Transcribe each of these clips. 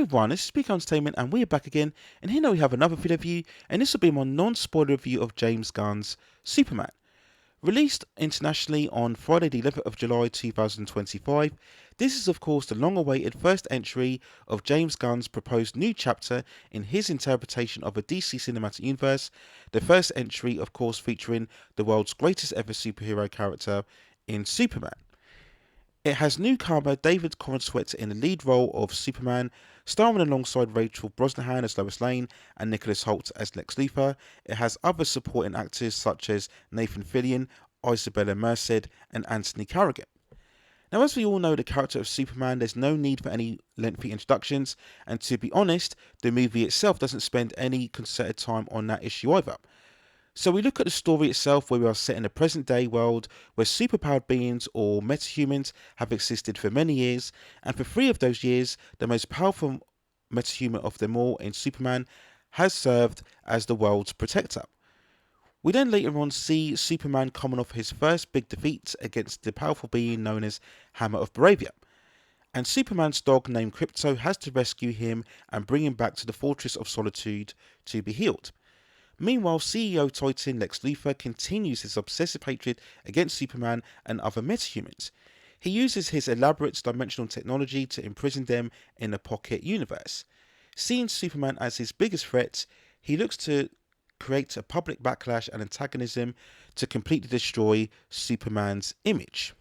everyone, this is Speak Entertainment and we are back again, and here now we have another video review, and this will be my non-spoiler review of James Gunn's Superman. Released internationally on Friday the 11th of July 2025, this is of course the long-awaited first entry of James Gunn's proposed new chapter in his interpretation of a DC cinematic universe, the first entry of course featuring the world's greatest ever superhero character in Superman. It has newcomer David Corenswet in the lead role of Superman, starring alongside Rachel Brosnahan as Lois Lane and Nicholas Hoult as Lex Luthor. It has other supporting actors such as Nathan Fillion, Isabela and Anthony Carrigan. Now, as we all know the character of Superman, there's no need for any lengthy introductions, and to be honest, the movie itself doesn't spend any concerted time on that issue either. So we look at the story itself, where we are set in a present day world where superpowered beings or metahumans have existed for many years, and for 3 of those years the most powerful metahuman of them all in Superman has served as the world's protector. We then later on see Superman coming off his first big defeat against the powerful being known as Hammer of Baravia, and Superman's dog named Crypto has to rescue him and bring him back to the Fortress of Solitude to be healed. Meanwhile, CEO Titan Lex Luthor continues his obsessive hatred against Superman and other metahumans. He uses his elaborate dimensional technology to imprison them in a pocket universe. Seeing Superman as his biggest threat, he looks to create a public backlash and antagonism to completely destroy Superman's image.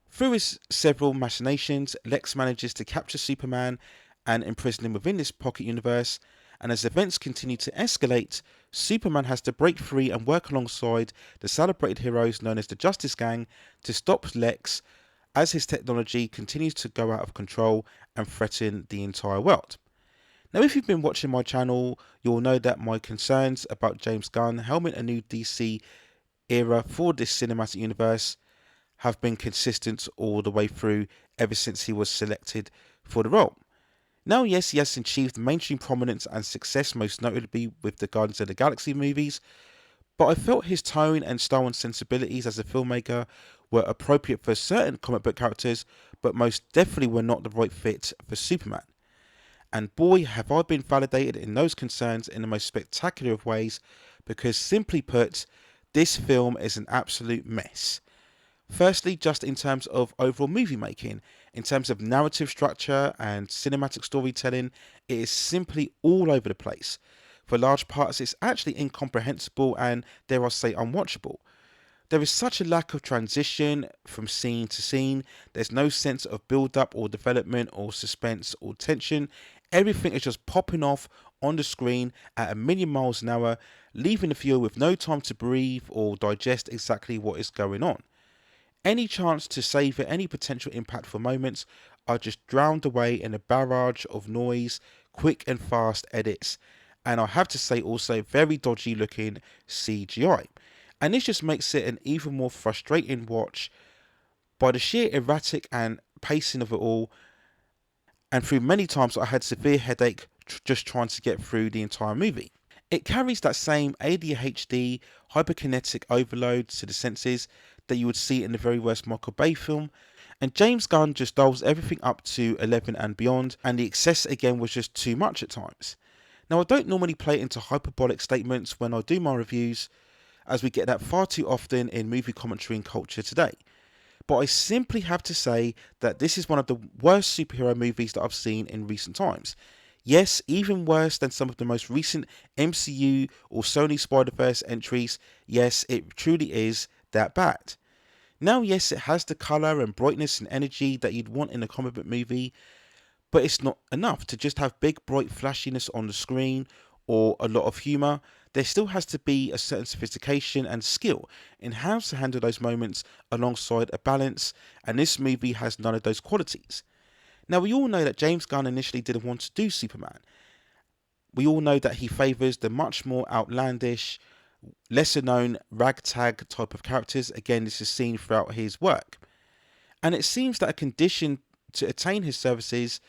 Through his several machinations, Lex manages to capture Superman and imprison him within this pocket universe, and as events continue to escalate, Superman has to break free and work alongside the celebrated heroes known as the Justice Gang to stop Lex as his technology continues to go out of control and threaten the entire world. Now, if you've been watching my channel, you'll know that my concerns about James Gunn helming a new DC era for this cinematic universe have been consistent all the way through ever since he was selected for the role. Now, yes, he has achieved mainstream prominence and success, most notably with the Guardians of the Galaxy movies, but I felt his tone and style and sensibilities as a filmmaker were appropriate for certain comic book characters, but most definitely were not the right fit for Superman. And boy, have I been validated in those concerns in the most spectacular of ways, because simply put, this film is an absolute mess. Firstly, just in terms of overall movie making, in terms of narrative structure and cinematic storytelling, it is simply all over the place. For large parts, it's actually incomprehensible and, dare I say, unwatchable. There is such a lack of transition from scene to scene. There's no sense of build-up or development or suspense or tension. Everything is just popping off on the screen at 1,000,000 miles an hour, leaving the viewer with no time to breathe or digest exactly what is going on. Any chance to savour any potential impactful moments are just drowned away in a barrage of noise, quick and fast edits, and I have to say also very dodgy looking CGI. And this just makes it an even more frustrating watch by the sheer erratic and pacing of it all, and through many times I had severe headache just trying to get through the entire movie. It carries that same ADHD, hyperkinetic overload to the senses that you would see in the very worst Michael Bay film, and James Gunn just dials everything up to 11 and beyond, and the excess again was just too much at times. Now, I don't normally play into hyperbolic statements when I do my reviews, as we get that far too often in movie commentary and culture today, but I simply have to say that this is one of the worst superhero movies that I've seen in recent times. Yes, even worse than some of the most recent MCU or Sony Spider-Verse entries. Yes, it truly is that bad. Now, yes, it has the colour and brightness and energy that you'd want in a comic book movie, but it's not enough to just have big, bright flashiness on the screen or a lot of humour. There still has to be a certain sophistication and skill in how to handle those moments alongside a balance, and this movie has none of those qualities. Now, we all know that James Gunn initially didn't want to do Superman. We all know that he favours the much more outlandish, lesser known ragtag type of characters. Again, this is seen throughout his work. And it seems that a condition to attain his services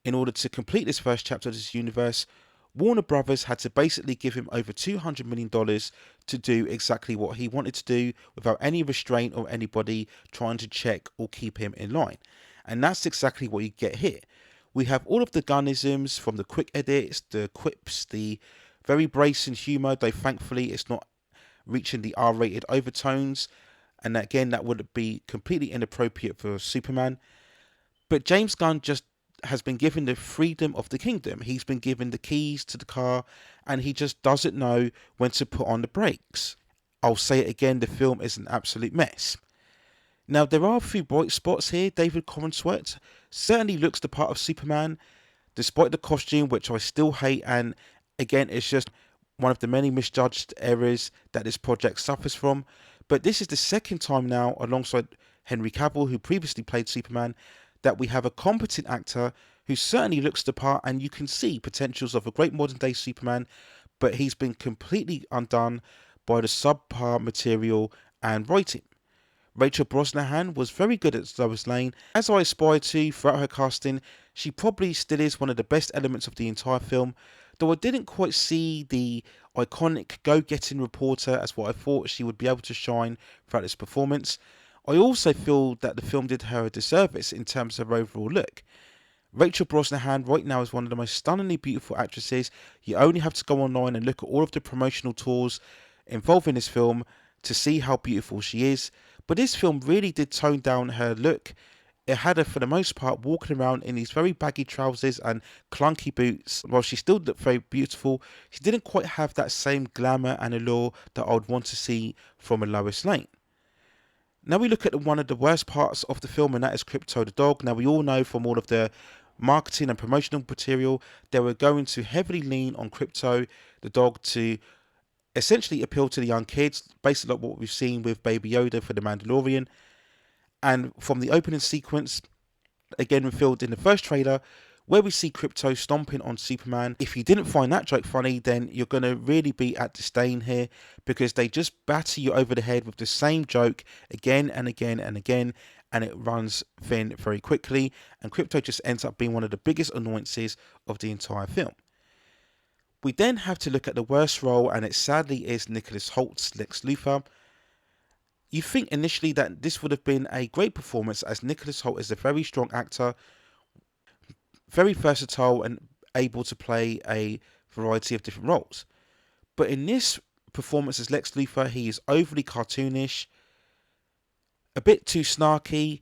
in order to complete this first chapter of this universe, Warner Brothers had to basically give him over $200 million to do exactly what he wanted to do without any restraint or anybody trying to check or keep him in line. And that's exactly what you get here. We have all of the Gunnisms, from the quick edits, the quips, the very bracing humour, though thankfully it's not reaching the R-rated overtones, and again that would be completely inappropriate for Superman. But James Gunn just has been given the freedom of the kingdom. He's been given the keys to the car, and he just doesn't know when to put on the brakes. I'll say it again, the film is an absolute mess. Now, there are a few bright spots here. David Corenswet certainly looks the part of Superman, despite the costume, which I still hate, and again, it's just one of the many misjudged errors that this project suffers from. But this is the second time now, alongside Henry Cavill, who previously played Superman, that we have a competent actor who certainly looks the part, and you can see potentials of a great modern day Superman, but he's been completely undone by the subpar material and writing. Rachel Brosnahan was very good at Lois Lane. As I aspire to throughout her casting, she probably still is one of the best elements of the entire film, though I didn't quite see the iconic go-getting reporter as what I thought she would be able to shine throughout this performance. I also feel that the film did her a disservice in terms of her overall look. Rachel Brosnahan right now is one of the most stunningly beautiful actresses. You only have to go online and look at all of the promotional tours involved in this film to see how beautiful she is. But this film really did tone down her look. It had her, for the most part, walking around in these very baggy trousers and clunky boots. While she still looked very beautiful, she didn't quite have that same glamour and allure that I would want to see from a Lois Lane. Now we look at one of the worst parts of the film, and that is Krypto the dog. Now we all know from all of the marketing and promotional material, they were going to heavily lean on Krypto the dog to essentially appeal to the young kids, basically like what we've seen with Baby Yoda for The Mandalorian. And from the opening sequence, again revealed in the first trailer, where we see Krypto stomping on Superman. If you didn't find that joke funny, then you're going to really be at disdain here, because they just batter you over the head with the same joke again and again and again, and it runs thin very quickly, and Krypto just ends up being one of the biggest annoyances of the entire film. We then have to look at the worst role, and it sadly is Nicholas Hoult's Lex Luthor. You think initially that this would have been a great performance, as Nicholas Hoult is a very strong actor, very versatile and able to play a variety of different roles. But in this performance as Lex Luthor, he is overly cartoonish, a bit too snarky,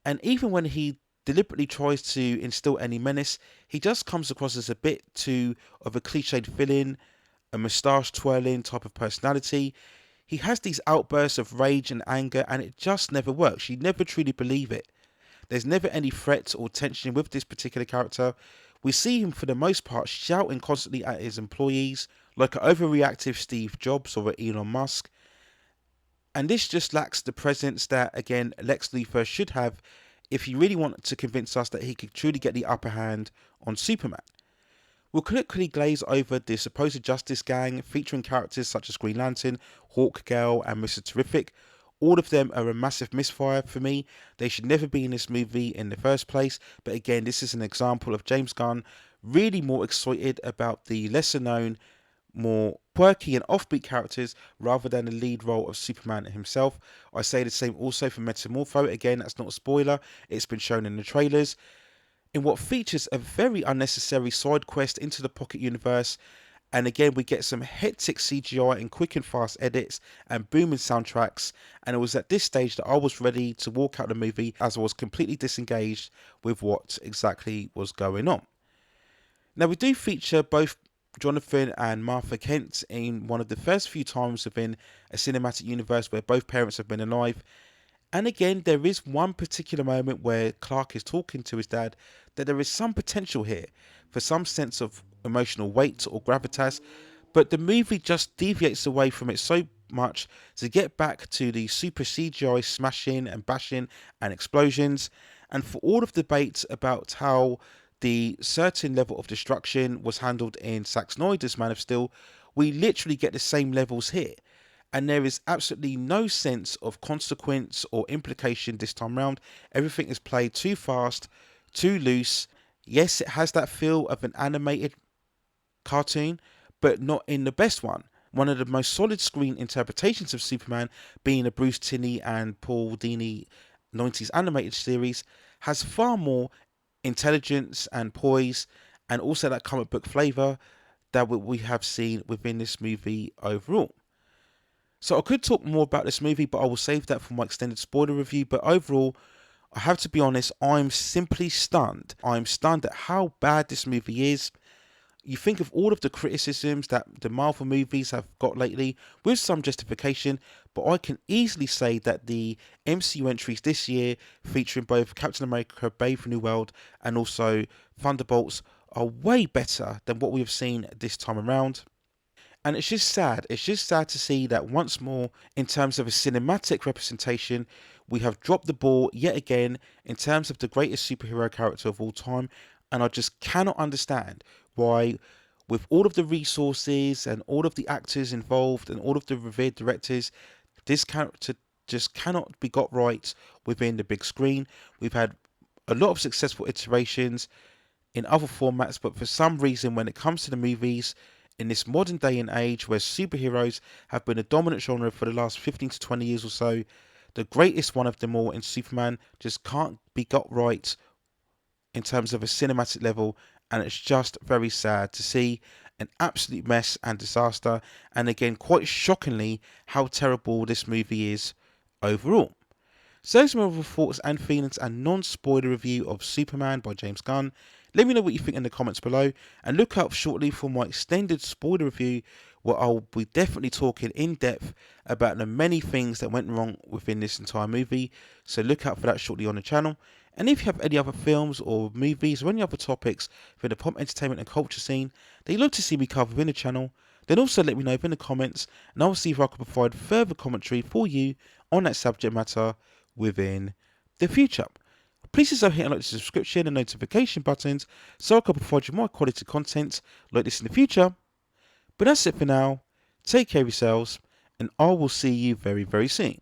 and even when he deliberately tries to instill any menace, he just comes across as a bit too of a cliched villain, a moustache twirling type of personality. He has these outbursts of rage and anger, and it just never works. You never truly believe it. There's never any threat or tension with this particular character. We see him for the most part shouting constantly at his employees like an overreactive Steve Jobs or Elon Musk. And this just lacks the presence that, again, Lex Luthor should have if he really wanted to convince us that he could truly get the upper hand on Superman. We'll quickly glaze over the supposed Justice Gang, featuring characters such as Green Lantern, Hawk Girl, and Mr. Terrific. All of them are a massive misfire for me. They should never be in this movie in the first place. But again, this is an example of James Gunn really more excited about the lesser known, more quirky and offbeat characters rather than the lead role of Superman himself. I say the same also for Metamorpho. Again, that's not a spoiler. It's been shown in the trailers, in what features a very unnecessary side quest into the Pocket Universe. And again, we get some hectic CGI and quick and fast edits and booming soundtracks. And it was at this stage that I was ready to walk out the movie, as I was completely disengaged with what exactly was going on. Now, we do feature both Jonathan and Martha Kent in one of the first few times within a cinematic universe where both parents have been alive. And again, there is one particular moment where Clark is talking to his dad that there is some potential here for some sense of emotional weight or gravitas, but the movie just deviates away from it so much to get back to the super CGI smashing and bashing and explosions, and for all of the debate about how the certain level of destruction was handled in Zack Snyder's Man of Steel, we literally get the same levels here. And there is absolutely no sense of consequence or implication this time round. Everything is played too fast, too loose. Yes, it has that feel of an animated cartoon, but not in the best one. One of the most solid screen interpretations of Superman, being a Bruce Tinney and Paul Dini 90s animated series, has far more intelligence and poise, and also that comic book flavour that we have seen within this movie overall. So I could talk more about this movie, but I will save that for my extended spoiler review. But overall, I have to be honest, I'm simply stunned. I'm stunned at how bad this movie is. You think of all of the criticisms that the Marvel movies have got lately, with some justification, but I can easily say that the MCU entries this year, featuring both Captain America, Brave New World, and also Thunderbolts, are way better than what we have seen this time around. And it's just sad. It's just sad to see that once more, in terms of a cinematic representation, we have dropped the ball yet again in terms of the greatest superhero character of all time. And I just cannot understand why, with all of the resources and all of the actors involved and all of the revered directors, this character just cannot be got right within the big screen. We've had a lot of successful iterations in other formats, but for some reason, when it comes to the movies, in this modern day and age where superheroes have been a dominant genre for the last 15 to 20 years or so, the greatest one of them all in Superman just can't be got right in terms of a cinematic level, and it's just very sad to see an absolute mess and disaster, and again, quite shockingly, how terrible this movie is overall. So those are my overall thoughts and feelings and non-spoiler review of Superman by James Gunn. Let me know what you think in the comments below, and look out shortly for my extended spoiler review where I'll be definitely talking in depth about the many things that went wrong within this entire movie. So look out for that shortly on the channel. And if you have any other films or movies or any other topics for the pop entertainment and culture scene that you'd love to see me cover within the channel, then also let me know in the comments, and I'll see if I can provide further commentary for you on that subject matter within the future. Please also hit like the subscription and notification buttons so I can provide you more quality content like this in the future. But that's it for now. Take care of yourselves, and I will see you very, very soon.